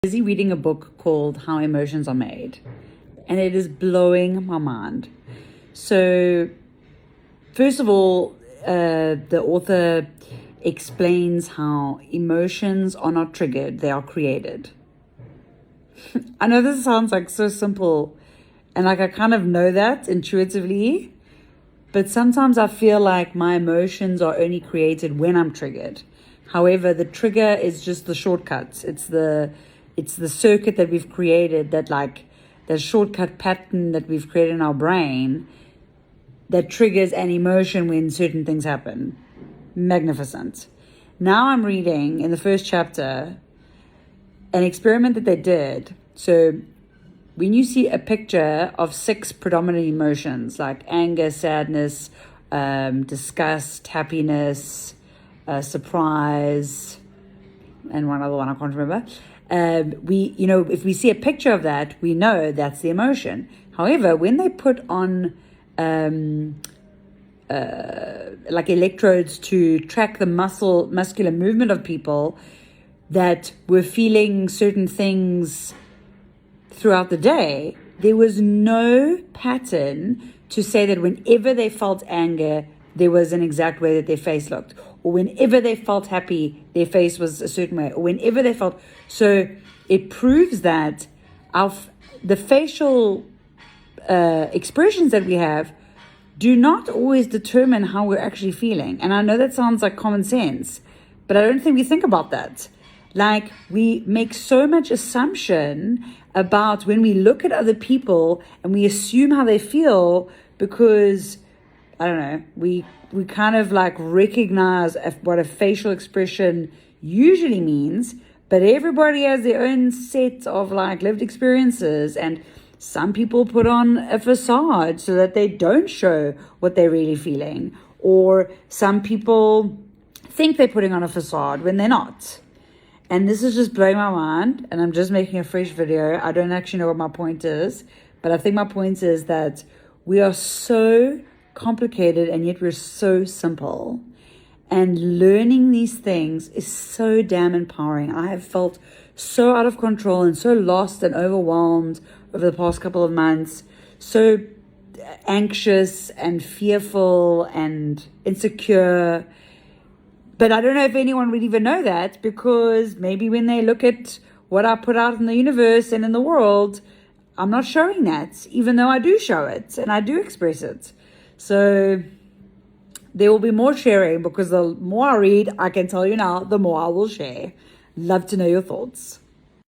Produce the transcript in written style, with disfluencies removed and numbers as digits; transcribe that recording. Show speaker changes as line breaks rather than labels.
Busy reading a book called How Emotions Are Made, and it is blowing my mind. So, first of all, the author explains how emotions are not triggered, they are created. I know this sounds like so simple, and like I kind of know that intuitively, but sometimes I feel like my emotions are only created when I'm triggered. However, the trigger is just the shortcuts. It's the circuit that we've created, that shortcut pattern that we've created in our brain that triggers an emotion when certain things happen. Magnificent. Now I'm reading in the first chapter an experiment that they did. So when you see a picture of 6 predominant emotions like anger, sadness, disgust, happiness, surprise, and one other one I can't remember. If we see a picture of that, we know that's the emotion. However, when they put on like electrodes to track the muscular movement of people that were feeling certain things throughout the day, there was no pattern to say that whenever they felt anger, there was an exact way that their face looked, or whenever they felt happy, their face was a certain way, or whenever they felt. So it proves that the facial expressions that we have do not always determine how we're actually feeling. And I know that sounds like common sense, but I don't think we think about that. Like, we make so much assumption about when we look at other people and we assume how they feel because, I don't know, we kind of like recognize what a facial expression usually means, but everybody has their own set of like lived experiences, and some people put on a facade so that they don't show what they're really feeling, or some people think they're putting on a facade when they're not. And this is just blowing my mind, and I'm just making a fresh video. I don't actually know what my point is, but I think my point is that we are so complicated and yet we're so simple. And learning these things is so damn empowering. I have felt so out of control and so lost and overwhelmed over the past couple of months, so anxious and fearful and insecure. But I don't know if anyone would even know that, because maybe when they look at what I put out in the universe and in the world, I'm not showing that, even though I do show it and I do express it. So there will be more sharing, because the more I read, I can tell you now, the more I will share. Love to know your thoughts.